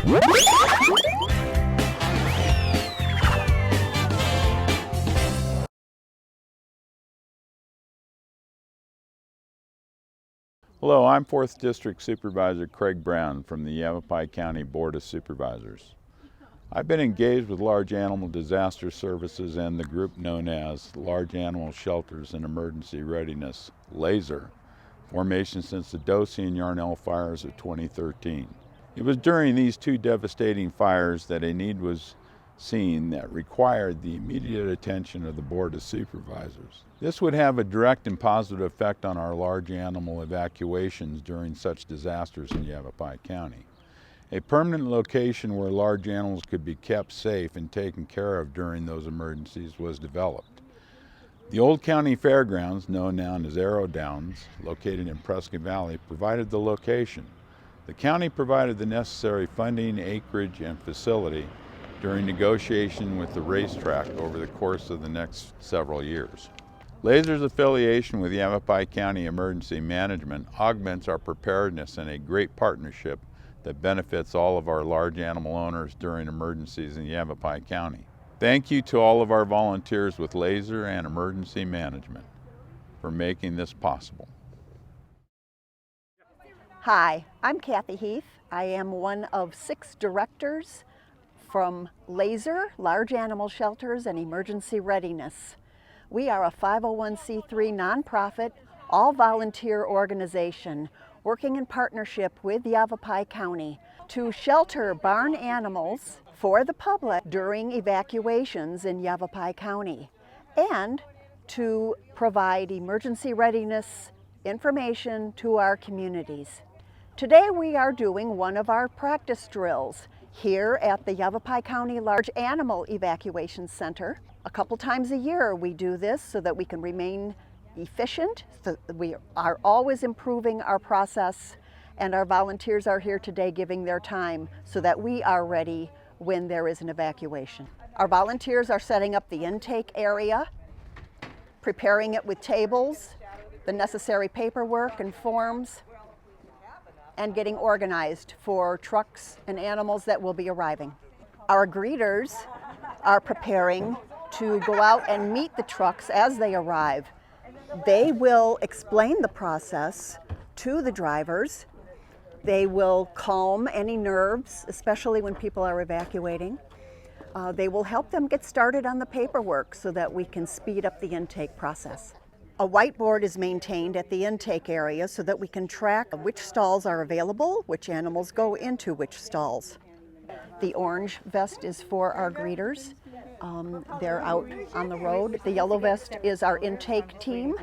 Hello, I'm 4th District Supervisor Craig Brown from the Yavapai County Board of Supervisors. I've been engaged with Large Animal Disaster Services and the group known as Large Animal Shelters and Emergency Readiness, LASER, formation since the Dosey and Yarnell fires of 2013. It was during these two devastating fires that a need was seen that required the immediate attention of the Board of Supervisors. This would have a direct and positive effect on our large animal evacuations during such disasters in Yavapai County. A permanent location where large animals could be kept safe and taken care of during those emergencies was developed. The old county fairgrounds, known now as Arrow Downs, located in Prescott Valley, provided the location. The county provided the necessary funding, acreage, and facility during negotiation with the racetrack over the course of the next several years. LASER's affiliation with Yavapai County Emergency Management augments our preparedness in a great partnership that benefits all of our large animal owners during emergencies in Yavapai County. Thank you to all of our volunteers with LASER and Emergency Management for making this possible. Hi, I'm Kathy Heath. I am one of 6 directors from LASER, Large Animal Shelters and Emergency Readiness. We are a 501c3 nonprofit, all-volunteer organization working in partnership with Yavapai County to shelter barn animals for the public during evacuations in Yavapai County and to provide emergency readiness information to our communities. Today we are doing one of our practice drills here at the Yavapai County Large Animal Evacuation Center. A couple times a year we do this so that we can remain efficient, so we are always improving our process, and our volunteers are here today giving their time so that we are ready when there is an evacuation. Our volunteers are setting up the intake area, preparing it with tables, the necessary paperwork and forms, and getting organized for trucks and animals that will be arriving. Our greeters are preparing to go out and meet the trucks as they arrive. They will explain the process to the drivers. They will calm any nerves, especially when people are evacuating. They will help them get started on the paperwork so that we can speed up the intake process. A whiteboard is maintained at the intake area so that we can track which stalls are available, which animals go into which stalls. The orange vest is for our greeters. They're out on the road. The yellow vest is our intake team.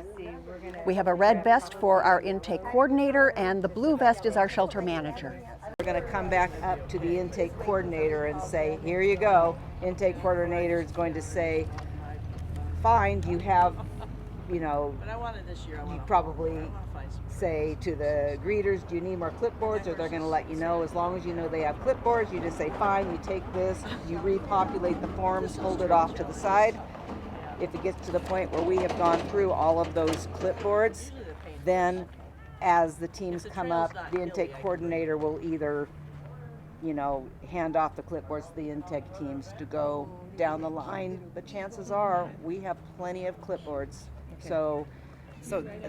We have a red vest for our intake coordinator, and the blue vest is our shelter manager. We're going to come back up to the intake coordinator and say, here you go. Intake coordinator is going to say, fine, you have, you probably say to the greeters, do you need more clipboards? Or they're going to let you know. As long as you know they have clipboards, you just say, fine, you take this, you repopulate the forms, hold it off to the side. If it gets to the point where we have gone through all of those clipboards, then as the teams come up, the intake coordinator will either, hand off the clipboards to the intake teams to go down the line. But chances are we have plenty of clipboards. Okay. So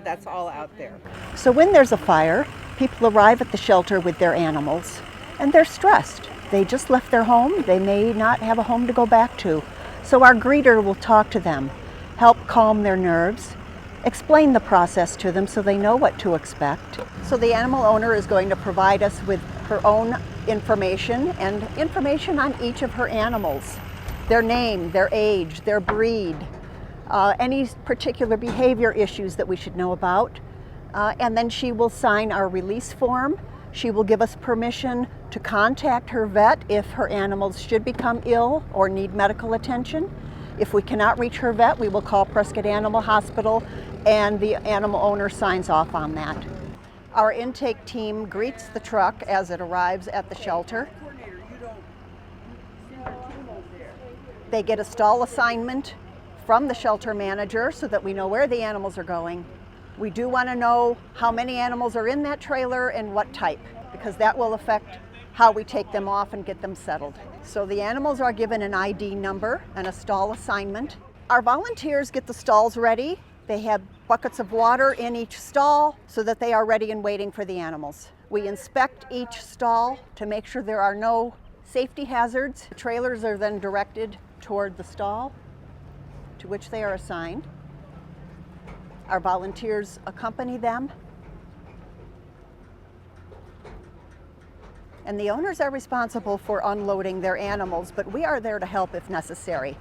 that's all out there. So when there's a fire, people arrive at the shelter with their animals and they're stressed. They just left their home. They may not have a home to go back to. So our greeter will talk to them, help calm their nerves, explain the process to them so they know what to expect. So the animal owner is going to provide us with her own information and information on each of her animals, their name, their age, their breed, any particular behavior issues that we should know about. And then she will sign our release form. She will give us permission to contact her vet if her animals should become ill or need medical attention. If we cannot reach her vet, we will call Prescott Animal Hospital, and the animal owner signs off on that. Our intake team greets the truck as it arrives at the shelter. They get a stall assignment from the shelter manager so that we know where the animals are going. We do want to know how many animals are in that trailer and what type, because that will affect how we take them off and get them settled. So the animals are given an ID number and a stall assignment. Our volunteers get the stalls ready. They have buckets of water in each stall so that they are ready and waiting for the animals. We inspect each stall to make sure there are no safety hazards. The trailers are then directed toward the stall to which they are assigned. Our volunteers accompany them. And the owners are responsible for unloading their animals, but we are there to help if necessary.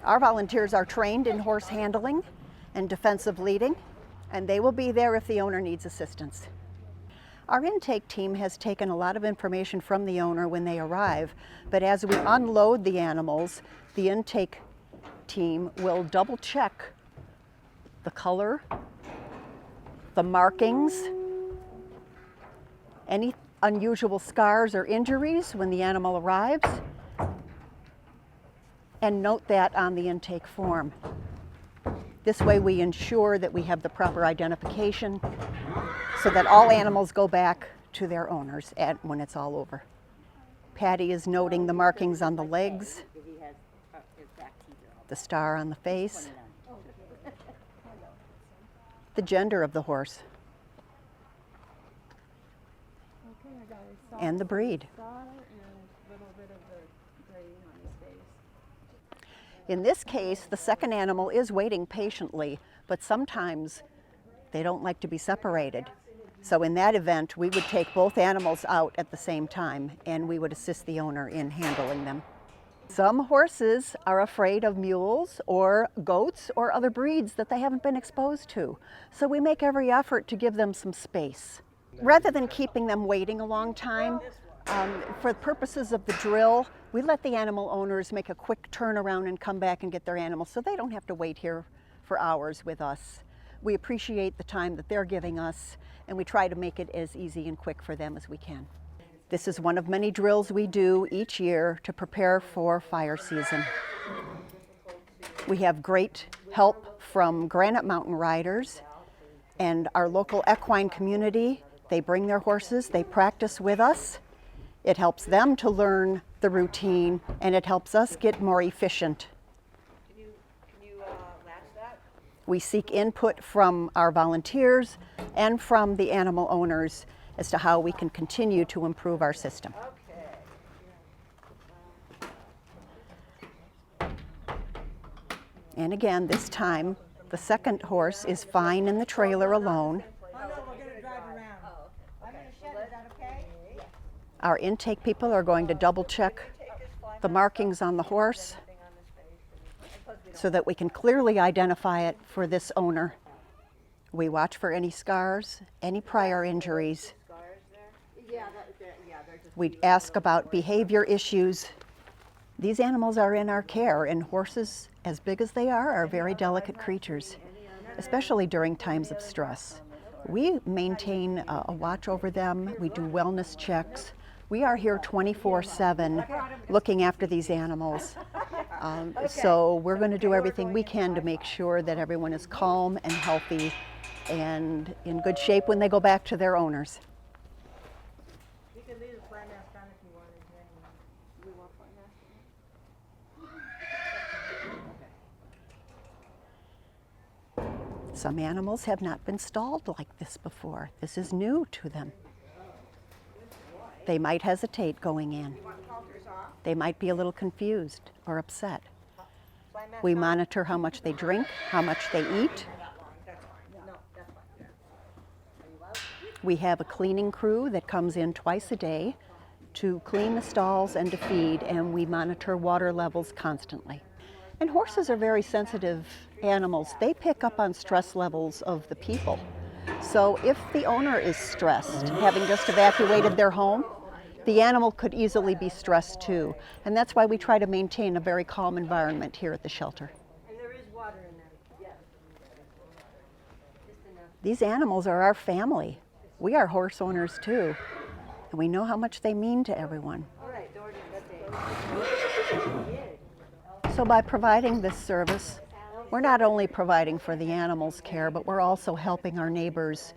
Our volunteers are trained in horse handling and defensive leading, and they will be there if the owner needs assistance. Our intake team has taken a lot of information from the owner when they arrive, but as we unload the animals, the intake team will double check the color, the markings, any unusual scars or injuries when the animal arrives, and note that on the intake form. This way we ensure that we have the proper identification so that all animals go back to their owners when it's all over. Patty is noting the markings on the legs, the star on the face, the gender of the horse, and the breed. In this case, the second animal is waiting patiently, but sometimes they don't like to be separated. So in that event, we would take both animals out at the same time, and we would assist the owner in handling them. Some horses are afraid of mules or goats or other breeds that they haven't been exposed to. So we make every effort to give them some space. Rather than keeping them waiting a long time, for the purposes of the drill, we let the animal owners make a quick turnaround and come back and get their animals so they don't have to wait here for hours with us. We appreciate the time that they're giving us, and we try to make it as easy and quick for them as we can. This is one of many drills we do each year to prepare for fire season. We have great help from Granite Mountain riders and our local equine community. They bring their horses, they practice with us. It helps them to learn the routine, and it helps us get more efficient. Can you latch that? We seek input from our volunteers and from the animal owners as to how we can continue to improve our system. Okay. And again, this time, the second horse is fine in the trailer alone. Our intake people are going to double check the markings on the horse so that we can clearly identify it for this owner. We watch for any scars, any prior injuries. We ask about behavior issues. These animals are in our care, and horses, as big as they are very delicate creatures, especially during times of stress. We maintain a watch over them. We do wellness checks. We are here 24/7 looking after these animals. So we're going to do everything we can to make sure that everyone is calm and healthy and in good shape when they go back to their owners. You can leave the flat mask on if you wanted. We want flat mask. Some animals have not been stalled like this before. This is new to them. They might hesitate going in. They might be a little confused or upset. We monitor how much they drink, how much they eat. We have a cleaning crew that comes in twice a day to clean the stalls and to feed, and we monitor water levels constantly. And horses are very sensitive animals. They pick up on stress levels of the people. So if the owner is stressed, having just evacuated their home, the animal could easily be stressed too. And that's why we try to maintain a very calm environment here at the shelter. And there is water in them. Yes. These animals are our family. We are horse owners too. And we know how much they mean to everyone. All right, Dory, So by providing this service, we're not only providing for the animals' care, but we're also helping our neighbors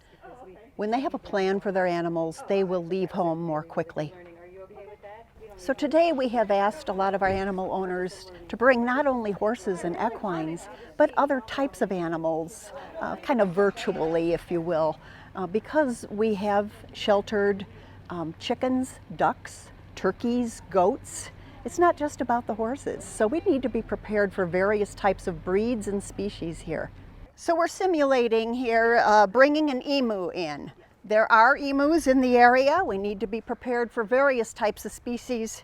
When they have a plan for their animals, they will leave home more quickly. So today we have asked a lot of our animal owners to bring not only horses and equines, but other types of animals, kind of virtually, if you will, because we have sheltered chickens, ducks, turkeys, goats. It's not just about the horses, so we need to be prepared for various types of breeds and species here. So we're simulating here bringing an emu in. There are emus in the area. We need to be prepared for various types of species.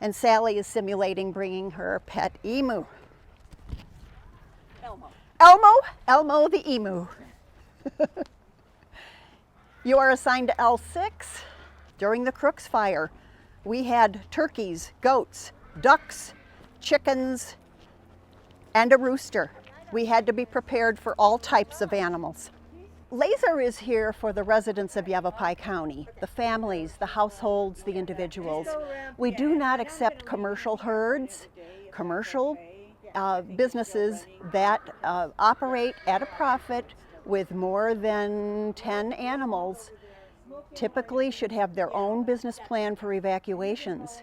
And Sally is simulating bringing her pet emu. Elmo the emu. You are assigned to L6. During the Crooks fire, we had turkeys, goats, ducks, chickens, and a rooster. We had to be prepared for all types of animals. Laser is here for the residents of Yavapai County, the families, the households, the individuals. We do not accept commercial herds, commercial businesses that operate at a profit with more than 10 animals typically should have their own business plan for evacuations.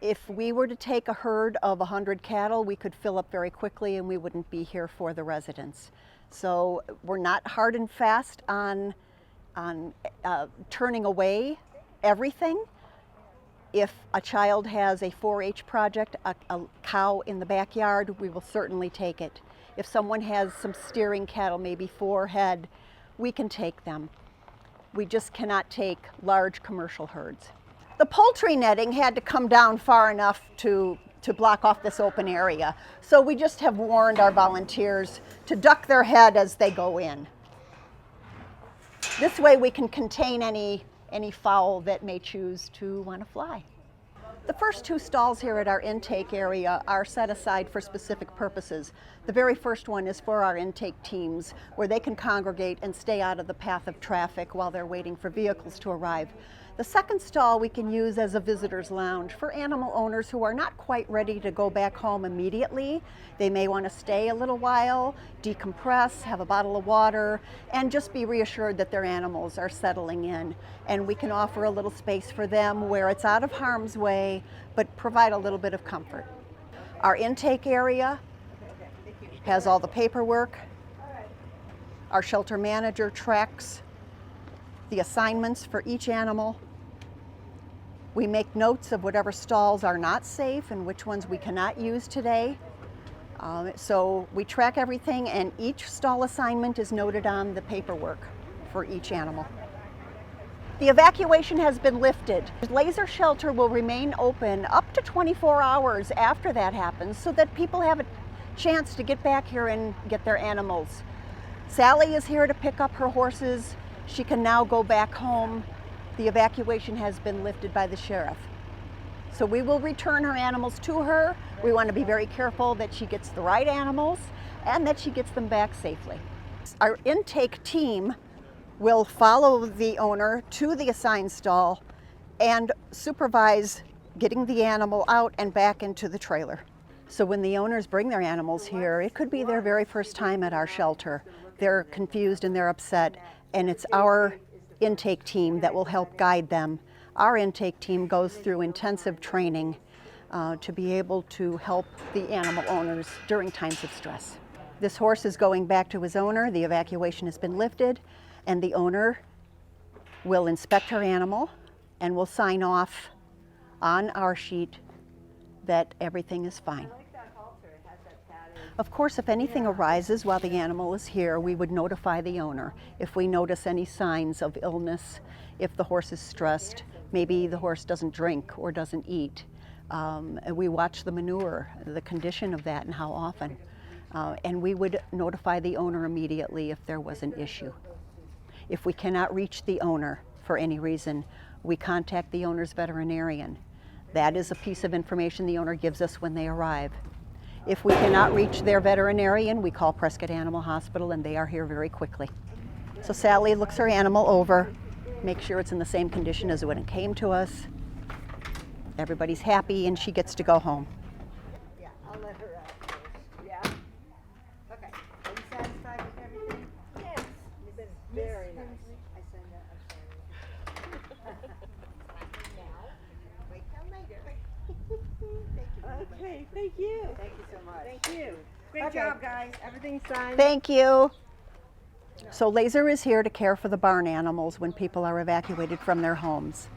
If we were to take a herd of 100 cattle, we could fill up very quickly and we wouldn't be here for the residents. So we're not hard and fast on turning away everything. If a child has a 4-H project, a cow in the backyard, we will certainly take it. If someone has some steering cattle, maybe 4 head, we can take them. We just cannot take large commercial herds. The poultry netting had to come down far enough to block off this open area. So we just have warned our volunteers to duck their head as they go in. This way we can contain any fowl that may choose to want to fly. The first 2 stalls here at our intake area are set aside for specific purposes. The very first one is for our intake teams, where they can congregate and stay out of the path of traffic while they're waiting for vehicles to arrive. The second stall we can use as a visitor's lounge for animal owners who are not quite ready to go back home immediately. They may want to stay a little while, decompress, have a bottle of water, and just be reassured that their animals are settling in. And we can offer a little space for them where it's out of harm's way, but provide a little bit of comfort. Our intake area has all the paperwork. Our shelter manager tracks the assignments for each animal. We make notes of whatever stalls are not safe and which ones we cannot use today. So we track everything, and each stall assignment is noted on the paperwork for each animal. The evacuation has been lifted. The laser shelter will remain open up to 24 hours after that happens so that people have a chance to get back here and get their animals. Sally is here to pick up her horses. She can now go back home. The evacuation has been lifted by the sheriff. So we will return her animals to her. We want to be very careful that she gets the right animals and that she gets them back safely. Our intake team will follow the owner to the assigned stall and supervise getting the animal out and back into the trailer. So when the owners bring their animals here, it could be their very first time at our shelter. They're confused and they're upset, and it's our intake team that will help guide them. Our intake team goes through intensive training to be able to help the animal owners during times of stress. This horse is going back to his owner. The evacuation has been lifted, and the owner will inspect her animal and will sign off on our sheet that everything is fine. Of course, if anything arises while the animal is here, we would notify the owner. If we notice any signs of illness, if the horse is stressed, maybe the horse doesn't drink or doesn't eat. And we watch the manure, the condition of that and how often. And we would notify the owner immediately if there was an issue. If we cannot reach the owner for any reason, we contact the owner's veterinarian. That is a piece of information the owner gives us when they arrive. If we cannot reach their veterinarian, we call Prescott Animal Hospital, and they are here very quickly. So Sally looks her animal over, makes sure it's in the same condition as when it came to us. Everybody's happy, and she gets to go home. Yeah, I'll let her out first. Yeah? Okay. Are you satisfied with everything? Yes. You've been very nice. I sent Okay, thank you. Thank you so much. Thank you. Great job, guys. Everything's done. Thank you. So Laser is here to care for the barn animals when people are evacuated from their homes.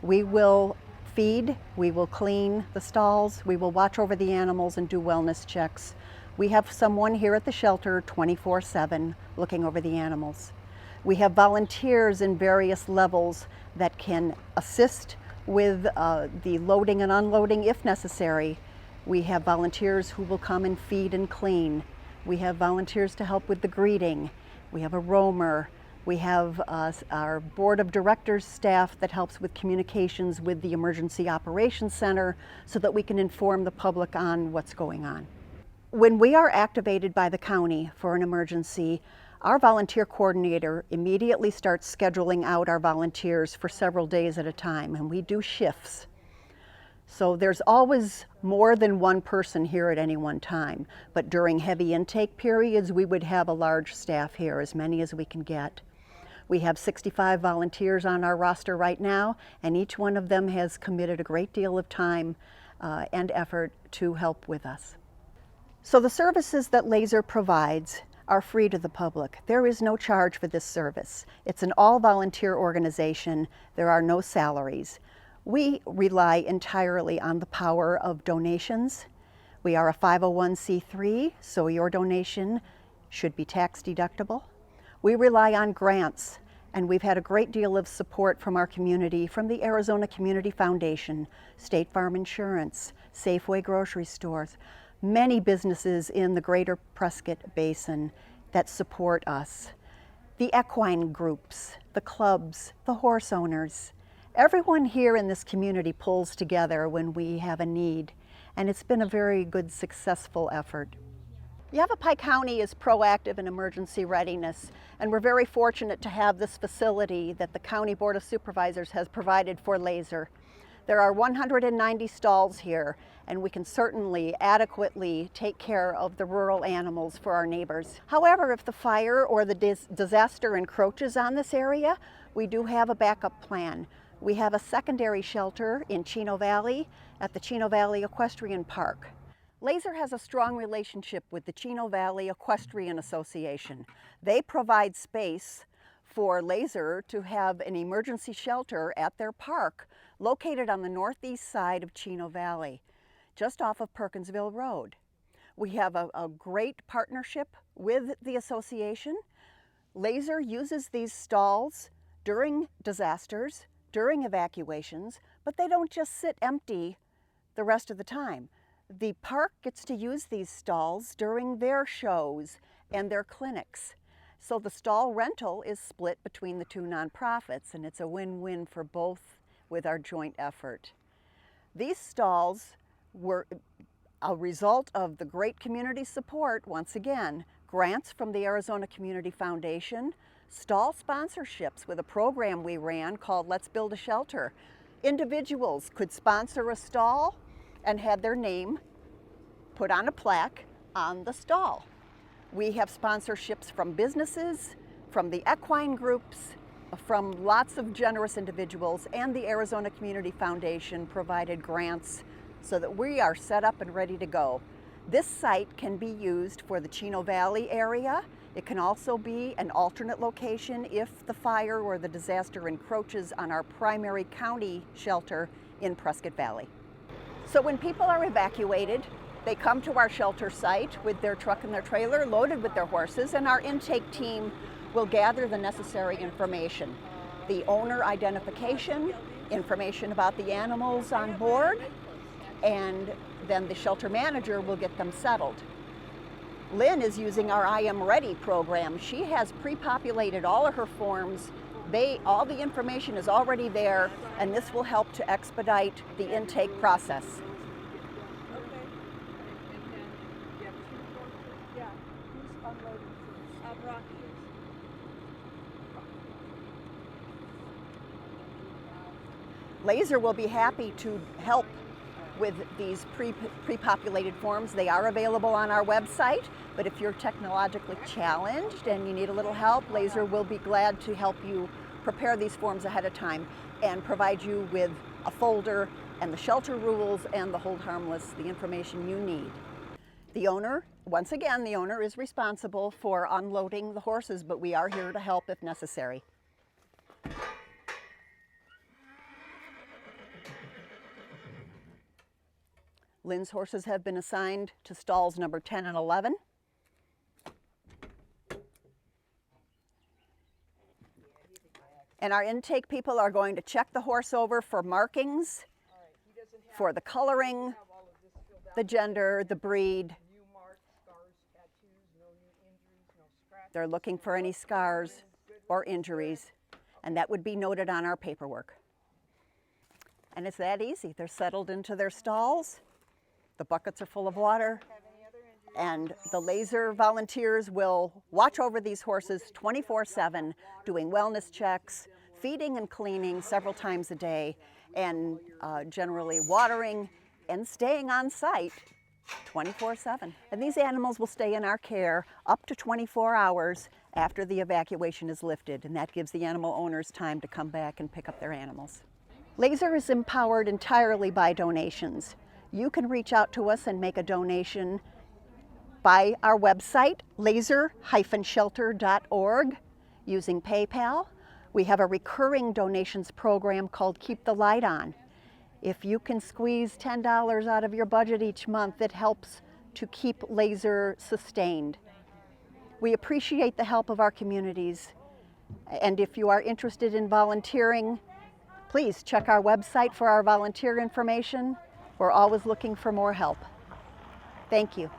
We will feed, we will clean the stalls, we will watch over the animals and do wellness checks. We have someone here at the shelter 24/7 looking over the animals. We have volunteers in various levels that can assist with the loading and unloading if necessary. We have volunteers who will come and feed and clean. We have volunteers to help with the greeting. We have a roamer. We have our board of directors staff that helps with communications with the Emergency Operations Center so that we can inform the public on what's going on. When we are activated by the county for an emergency, our volunteer coordinator immediately starts scheduling out our volunteers for several days at a time, and we do shifts. So there's always more than one person here at any one time, but during heavy intake periods, we would have a large staff here, as many as we can get. We have 65 volunteers on our roster right now, and each one of them has committed a great deal of time and effort to help with us. So the services that Laser provides are free to the public. There is no charge for this service. It's an all-volunteer organization. There are no salaries. We rely entirely on the power of donations. We are a 501c3, so your donation should be tax deductible. We rely on grants, and we've had a great deal of support from our community, from the Arizona Community Foundation, State Farm Insurance, Safeway grocery stores, many businesses in the greater Prescott Basin that support us. The equine groups, the clubs, the horse owners. Everyone here in this community pulls together when we have a need, and it's been a very good, successful effort. Yavapai County is proactive in emergency readiness, and we're very fortunate to have this facility that the County Board of Supervisors has provided for Laser. There are 190 stalls here, and we can certainly adequately take care of the rural animals for our neighbors. However, if the fire or the disaster encroaches on this area, we do have a backup plan. We have a secondary shelter in Chino Valley at the Chino Valley Equestrian Park. Laser has a strong relationship with the Chino Valley Equestrian Association. They provide space for Laser to have an emergency shelter at their park located on the northeast side of Chino Valley, just off of Perkinsville Road. We have a great partnership with the association. Laser uses these stalls during disasters, during evacuations, but they don't just sit empty the rest of the time. The park gets to use these stalls during their shows and their clinics. So the stall rental is split between the two nonprofits, and it's a win-win for both with our joint effort. These stalls were a result of the great community support, once again, grants from the Arizona Community Foundation, stall sponsorships with a program we ran called Let's Build a Shelter. Individuals could sponsor a stall and had their name put on a plaque on the stall. We have sponsorships from businesses, from the equine groups, from lots of generous individuals, and the Arizona Community Foundation provided grants so that we are set up and ready to go. This site can be used for the Chino Valley area. It can also be an alternate location if the fire or the disaster encroaches on our primary county shelter in Prescott Valley. So when people are evacuated, they come to our shelter site with their truck and their trailer loaded with their horses, and our intake team will gather the necessary information. The owner identification, information about the animals on board, and then the shelter manager will get them settled. Lynn is using our I Am Ready program. She has pre-populated all of her forms. All the information is already there, and this will help to expedite the intake process. Laser will be happy to help with these pre-populated forms. They are available on our website, but if you're technologically challenged and you need a little help, Laser will be glad to help you prepare these forms ahead of time and provide you with a folder and the shelter rules and the hold harmless, the information you need. The owner, once again, the owner is responsible for unloading the horses, but we are here to help if necessary. Lynn's horses have been assigned to stalls number 10 and 11. And our intake people are going to check the horse over for markings, for the coloring, the gender, the breed. They're looking for any scars or injuries, and that would be noted on our paperwork. And it's that easy. They're settled into their stalls. The buckets are full of water, and the laser volunteers will watch over these horses 24/7, doing wellness checks, feeding and cleaning several times a day, and generally watering and staying on site 24/7. And these animals will stay in our care up to 24 hours after the evacuation is lifted, and that gives the animal owners time to come back and pick up their animals. Laser is empowered entirely by donations. You can reach out to us and make a donation by our website, laser-shelter.org, using PayPal. We have a recurring donations program called Keep the Light On. If you can squeeze $10 out of your budget each month, it helps to keep Laser sustained. We appreciate the help of our communities, and if you are interested in volunteering, please check our website for our volunteer information. We're always looking for more help. Thank you.